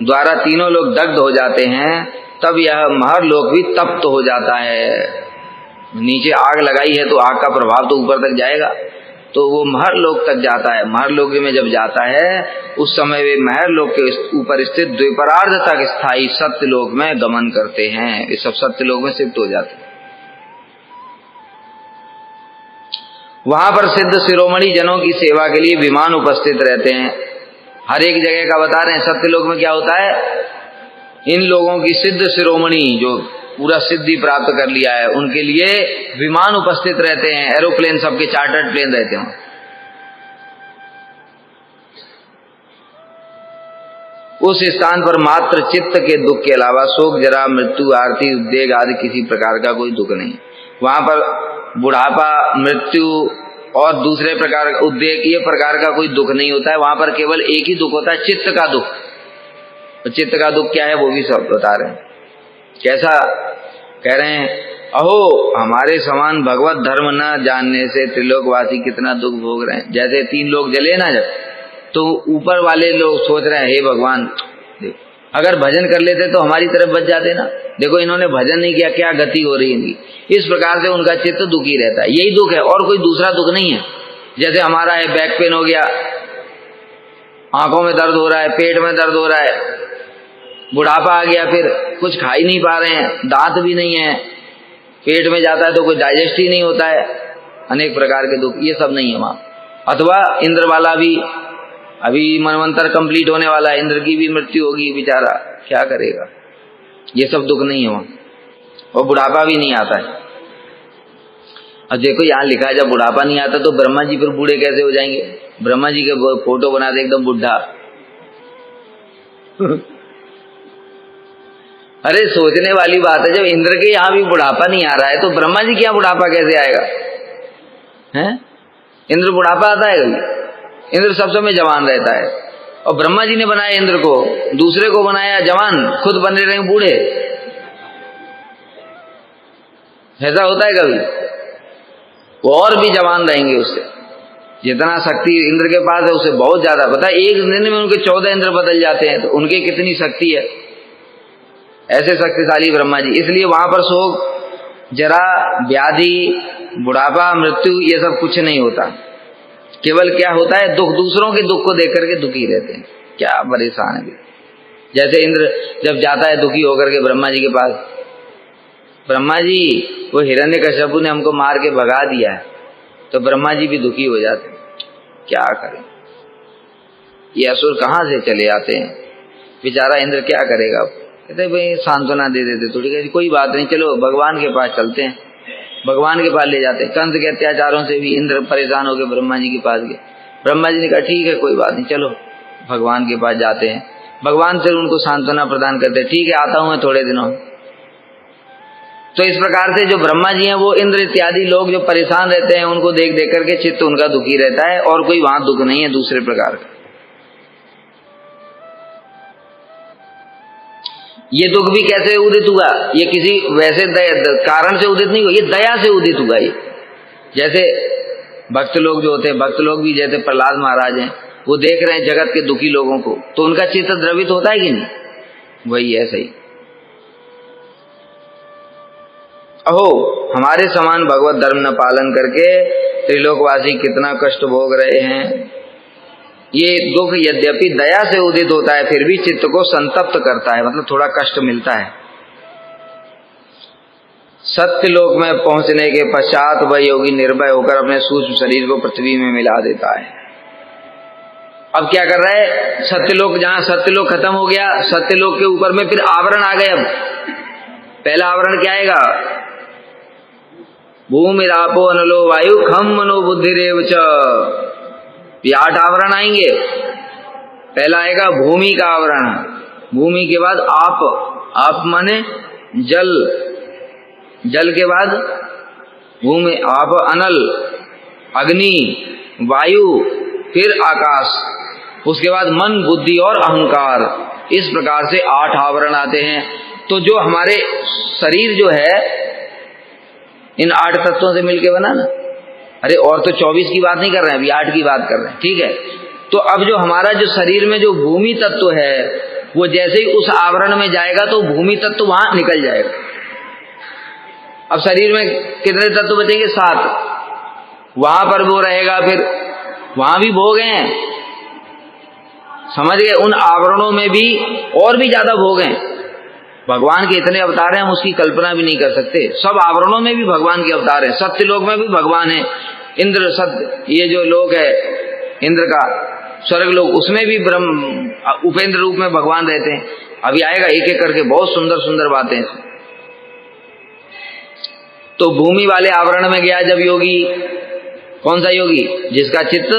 [SPEAKER 1] द्वारा तीनों लोग दग्ध हो जाते हैं, तब यह महरलोक भी तप्त हो जाता है। नीचे आग लगाई है तो आग का प्रभाव तो ऊपर तक जाएगा, तो वो महरलोक तक जाता है। महरलोक में जब जाता है उस समय वे महरलोक के ऊपर स्थित द्विपरार्ध तक स्थायी सत्यलोक में गमन करते हैं। ये सब सत्यलोक में शिफ्ट हो जाते हैं। वहां पर सिद्ध शिरोमणि जनों की सेवा के लिए विमान उपस्थित रहते हैं। हर एक जगह का बता रहे हैं। सत्यलोक में क्या होता है, इन लोगों की सिद्ध शिरोमणि जो पूरा सिद्धि प्राप्त कर लिया है, उनके लिए विमान उपस्थित रहते हैं। एरोप्लेन, सबके चार्टर्ड प्लेन रहते हैं। उस स्थान पर मात्र चित्त के दुख के अलावा शोक, जरा, मृत्यु, आरती, उद्वेग आदि किसी प्रकार का कोई दुख नहीं। वहां पर बुढ़ापा, मृत्यु और दूसरे प्रकार का उद्वेग, ये प्रकार का कोई दुख नहीं होता है। वहां पर केवल एक ही दुख होता है, चित्त का दुख। तो चित्त का दुख क्या है वो भी सब बता रहे हैं। कैसा कह रहे हैं, अहो हमारे समान भगवत धर्म न जानने से त्रिलोकवासी कितना दुख भोग रहे हैं। जैसे 3 लोग जले ना, जब तो ऊपर वाले लोग सोच रहे हैं, हे भगवान अगर भजन कर लेते तो हमारी तरफ बच जाते ना, देखो इन्होंने भजन नहीं किया, क्या गति हो रही इनकी। इस प्रकार से उनका चित्त दुखी रहता है। यही दुख है और कोई दूसरा दुख नहीं है। जैसे हमारा है, बैक पेन हो गया, आंखों में दर्द हो रहा है, पेट में दर्द हो रहा है, बुढ़ापा आ गया, फिर कुछ खा ही नहीं पा रहे हैं, दांत भी नहीं है, पेट में जाता है तो कोई डाइजेस्ट ही नहीं होता है, अनेक प्रकार के दुख, ये सब नहीं है वहां। अथवा इंद्र वाला भी, अभी मनवंतर कंप्लीट होने वाला है, इंद्र की भी मृत्यु होगी, बेचारा क्या करेगा, ये सब दुख नहीं है वहां। और बुढ़ापा भी नहीं आता है। अब देखो यहाँ लिखा है जब बुढ़ापा नहीं आता तो ब्रह्मा जी फिर बूढ़े कैसे हो जाएंगे। ब्रह्मा जी के फोटो बना दे एकदम बुढ़ा। अरे सोचने वाली बात है, जब इंद्र के यहाँ भी बुढ़ापा नहीं आ रहा है तो ब्रह्मा जी के यहाँ बुढ़ापा कैसे आएगा? हैं? इंद्र बुढ़ापा आता है कभी? इंद्र सब समय जवान रहता है। और ब्रह्मा जी ने बनाया इंद्र को, दूसरे को बनाया जवान, खुद बने रहे बूढ़े। ऐसा होता है कभी? वो और भी जवान रहेंगे उससे। जितना शक्ति इंद्र के पास है उससे बहुत ज्यादा। पता है एक दिन में उनके 14 इंद्र बदल जाते हैं, तो उनकी कितनी शक्ति है। ऐसे शक्तिशाली ब्रह्मा जी। इसलिए वहां पर शोक, जरा, व्याधि, बुढ़ापा, मृत्यु ये सब कुछ नहीं होता। केवल क्या होता है, दुख, दूसरों के दुख को देख करके दुखी रहते हैं। क्या परेशान है। जैसे इंद्र जब जाता है दुखी होकर के ब्रह्मा जी के पास, ब्रह्मा जी वो हिरण्यकश्यपु ने हमको मार के भगा दिया है, तो ब्रह्मा जी भी दुखी हो जाते, क्या करें, ये असुर कहाँ से चले आते हैं, बेचारा इंद्र क्या करेगा। कहते भाई सांत्वना दे देते थोड़ी, कहते कोई बात नहीं, चलो भगवान के पास चलते हैं, भगवान के पास ले जाते हैं। कंस के अत्याचारों से भी इंद्र परेशान हो गए, ब्रह्मा जी के पास गए। ब्रह्मा जी ने कहा ठीक है कोई बात नहीं, चलो भगवान के पास जाते हैं। भगवान फिर उनको सांत्वना प्रदान करते हैं, ठीक है आता हूं मैं थोड़े दिनों। तो इस प्रकार से जो ब्रह्मा जी हैं वो इंद्र इत्यादि लोग जो परेशान रहते हैं उनको देख देख करके चित्त उनका दुखी रहता है, और कोई वहां दुख नहीं है दूसरे प्रकार का। ये दुख भी कैसे उदित हुआ, ये किसी वैसे कारण से उदित नहीं हुआ, ये दया से उदित हुआ। ये जैसे भक्त लोग जो होते हैं, भक्त लोग भी जैसे प्रहलाद महाराज हैं, वो देख रहे हैं जगत के दुखी लोगों को, तो उनका चित्त द्रवित होता है कि नहीं, वही है सही। अहो हमारे समान भगवत धर्म न पालन करके त्रिलोकवासी कितना कष्ट भोग रहे हैं। ये दुख यद्यपि दया से उदित होता है फिर भी चित्त को संतप्त करता है, मतलब थोड़ा कष्ट मिलता है। सत्य लोक में पहुंचने के पश्चात वह योगी निर्भय होकर अपने सूक्ष्म शरीर को पृथ्वी में मिला देता है। अब क्या कर रहा है, सत्यलोक, जहां सत्यलोक खत्म हो गया, सत्यलोक के ऊपर में फिर आवरण आ गए। अब पहला आवरण क्या आएगा, भूमि रापो अनलो वायु खम मनो बुद्धि रेव च, 8 आवरण आएंगे। पहला आएगा भूमि का आवरण, भूमि के बाद आप माने जल, जल के बाद भूमि, आप अनल, अग्नि, वायु, फिर आकाश, उसके बाद मन, बुद्धि और अहंकार। इस प्रकार से 8 आवरण आते हैं। तो जो हमारे शरीर जो है इन 8 तत्वों से मिलके बना ना, अरे और तो 24 की बात नहीं कर रहे हैं, अभी 8 की बात कर रहे हैं, ठीक है। तो अब जो हमारा जो शरीर में जो भूमि तत्व है वो जैसे ही उस आवरण में जाएगा तो भूमि तत्व वहां निकल जाएगा। अब शरीर में कितने तत्व बचेंगे, 7, वहां पर वो रहेगा, फिर वहां भी भोग हैं, समझ गए। उन आवरणों में भी और भी ज्यादा भोग हैं। भगवान के इतने अवतार हैं हम उसकी कल्पना भी नहीं कर सकते। सब आवरणों में भी भगवान के अवतार हैं। सत्य लोक में भी भगवान है, इंद्र सत्य, ये जो लोक है इंद्र का स्वर्ग लोक, उसमें भी ब्रह्म उपेंद्र रूप में भगवान रहते हैं। अभी आएगा एक एक करके, बहुत सुंदर सुंदर बातें। तो भूमि वाले आवरण में गया जब योगी, कौन सा योगी, जिसका चित्त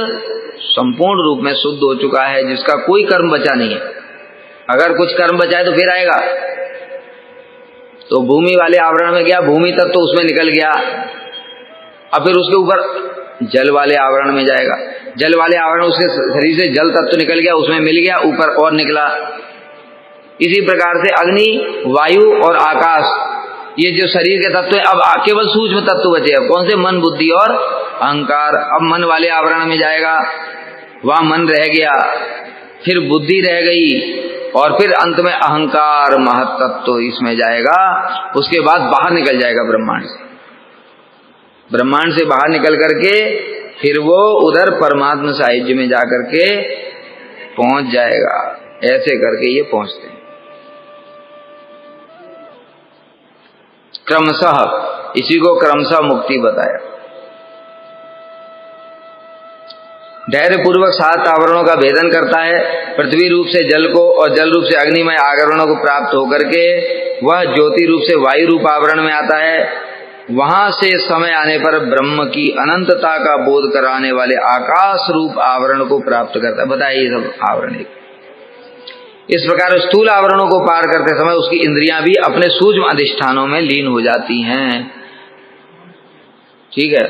[SPEAKER 1] संपूर्ण रूप में शुद्ध हो चुका है, जिसका कोई कर्म बचा नहीं है। अगर कुछ कर्म बचा है तो फिर आएगा। तो भूमि वाले आवरण में गया, भूमि तत्व तो उसमें निकल गया। अब फिर उसके ऊपर जल वाले आवरण में जाएगा, जल वाले आवरण, उसके शरीर से जल तत्व निकल गया, उसमें मिल गया, ऊपर और निकला। इसी प्रकार से अग्नि, वायु और आकाश, ये जो शरीर के तत्व है, अब केवल सूक्ष्म तत्व बचे। अब कौन से, मन, बुद्धि और अहंकार। अब मन वाले आवरण में जाएगा, वहां मन रह गया, फिर बुद्धि रह गई, और फिर अंत में अहंकार महत्तत्व इसमें जाएगा। उसके बाद बाहर निकल जाएगा ब्रह्मांड से। ब्रह्मांड से बाहर निकल करके फिर वो उधर परमात्मा साहित्य में जाकर के पहुंच जाएगा। ऐसे करके ये पहुंचते हैं क्रमशः। इसी को क्रमशः मुक्ति बताया। धैर्य पूर्वक 7 आवरणों का भेदन करता है। पृथ्वी रूप से जल को और जल रूप से अग्निमय आवरणों को प्राप्त होकर के वह ज्योति रूप से वायु रूप आवरण में आता है। वहां से समय आने पर ब्रह्म की अनंतता का बोध कराने वाले आकाश रूप आवरण को प्राप्त करता है। बताइए ये सब आवरण। इस प्रकार स्थूल आवरणों को पार करते समय उसकी इंद्रियां भी अपने सूक्ष्म अधिष्ठानों में लीन हो जाती हैं। ठीक है,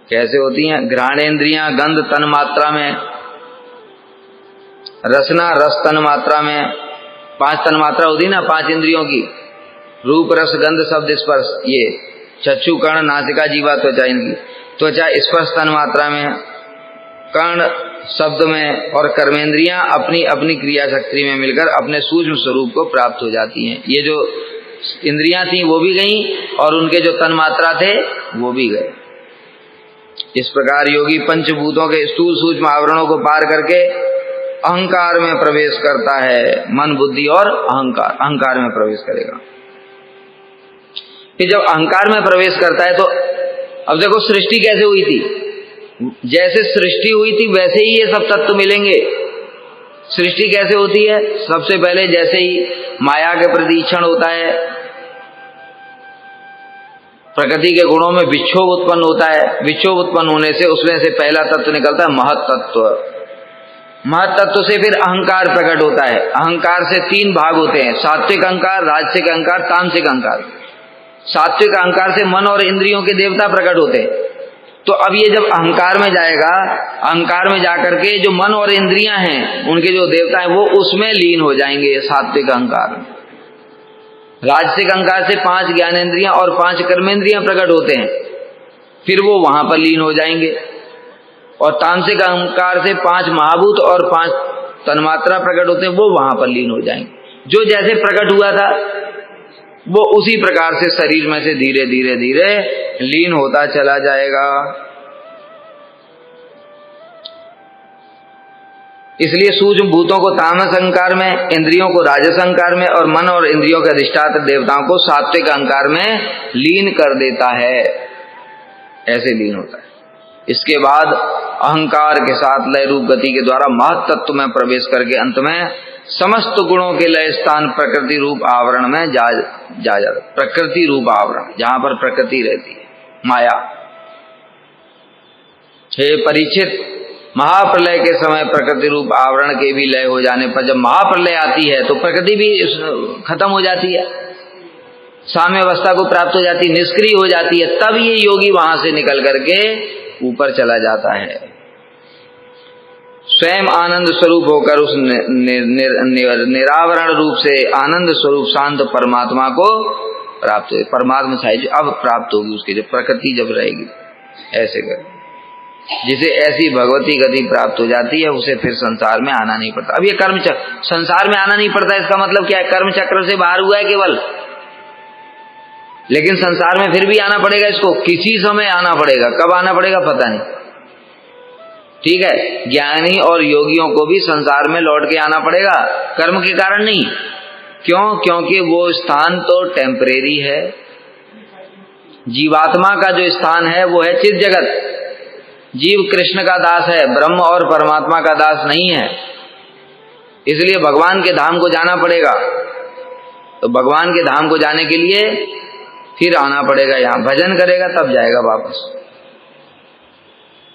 [SPEAKER 1] कैसे होती हैं? घ्राणेन्द्रियां गंध तन मात्रा में, रसना रस तन मात्रा में, 5 तन मात्रा होती ना 5 इंद्रियों की, रूप रस गंध शब्द स्पर्श, ये चक्षु कर्ण नासिका जीवा त्वचा, इनकी त्वचा स्पर्श तन मात्रा में, कर्ण शब्द में, और कर्मेंद्रियां अपनी अपनी क्रिया शक्ति में मिलकर अपने सूक्ष्म स्वरूप को प्राप्त हो जाती हैं। ये जो इंद्रियां थी वो भी गईं और उनके जो तन मात्रा थे वो भी गए। इस प्रकार योगी पंचभूतों के स्थूल सूक्ष्म आवरणों को पार करके अहंकार में प्रवेश करता है। मन बुद्धि और अहंकार में प्रवेश करेगा। कि जब अहंकार में प्रवेश करता है तो अब देखो सृष्टि कैसे हुई थी, जैसे सृष्टि हुई थी वैसे ही ये सब तत्व मिलेंगे। सृष्टि कैसे होती है, सबसे पहले जैसे ही माया के प्रति इच्छण होता है, प्रकृति के गुणों में विक्षोभ उत्पन्न होता है, विक्षोभ उत्पन्न होने से उसमें से पहला तत्व निकलता है महत तत्व। महत तत्व से फिर अहंकार प्रकट होता है। अहंकार से 3 भाग होते हैं, सात्विक अहंकार, राजसिक अहंकार, तामसिक अहंकार। सात्विक अहंकार से मन और इंद्रियों के देवता प्रकट होते हैं। तो अब ये जब अहंकार में जाएगा, अहंकार में जाकर के जो मन और इंद्रियां हैं उनके जो देवता हैं वो उसमें लीन हो जाएंगे सात्विक अहंकार। राजसिक अहंकार से 5 ज्ञानेंद्रियां और 5 कर्मेंद्रियां प्रकट होते हैं, फिर वो वहां पर लीन हो जाएंगे। और तामसिक अहंकार से 5 महाभूत और 5 तन्मात्रा प्रकट होते हैं, वो वहां पर लीन हो जाएंगे। जो जैसे प्रकट हुआ था वो उसी प्रकार से शरीर में से धीरे धीरे धीरे लीन होता चला जाएगा। इसलिए सूक्ष्म भूतों को तामस अहंकार में, इंद्रियों को राजस अहंकार में और मन और इंद्रियों के अधिष्ठात्र देवताओं को सात्विक अहंकार में लीन कर देता है। ऐसे लीन होता है। इसके बाद अहंकार के साथ लय रूप गति के द्वारा महत तत्व में प्रवेश करके अंत में समस्त गुणों के लय स्थान प्रकृति रूप आवरण में जा प्रकृति रूप आवरण, जहां पर प्रकृति रहती है, माया। हे परीक्षित, महाप्रलय के समय प्रकृति रूप आवरण के भी लय हो जाने पर, जब महाप्रलय आती है तो प्रकृति भी खत्म हो जाती है, साम्य अवस्था को प्राप्त हो जाती है, निष्क्रिय हो जाती है। तब ये योगी वहां से निकल करके ऊपर चला जाता है, स्वयं आनंद स्वरूप होकर उस निरावरण रूप से आनंद स्वरूप शांत परमात्मा को प्राप्त हो। परमात्मा साहित्य अब प्राप्त होगी उसकी, जब प्रकृति जब रहेगी। ऐसे कर जिसे ऐसी भगवती गति प्राप्त हो जाती है उसे फिर संसार में आना नहीं पड़ता। अब ये कर्म चक्र, संसार में आना नहीं पड़ता, इसका मतलब क्या है? कर्म चक्र से बाहर हुआ है केवल, लेकिन संसार में फिर भी आना पड़ेगा इसको, किसी समय आना पड़ेगा। कब आना पड़ेगा पता नहीं, ठीक है। ज्ञानी और योगियों को भी संसार में लौट के आना पड़ेगा, कर्म के कारण नहीं। क्यों? क्योंकि वो स्थान तो टेम्परेरी है। जीवात्मा का जो स्थान है वो है चित जगत। जीव कृष्ण का दास है, ब्रह्म और परमात्मा का दास नहीं है। इसलिए भगवान के धाम को जाना पड़ेगा। तो भगवान के धाम को जाने के लिए फिर आना पड़ेगा, यहाँ भजन करेगा तब जाएगा वापस।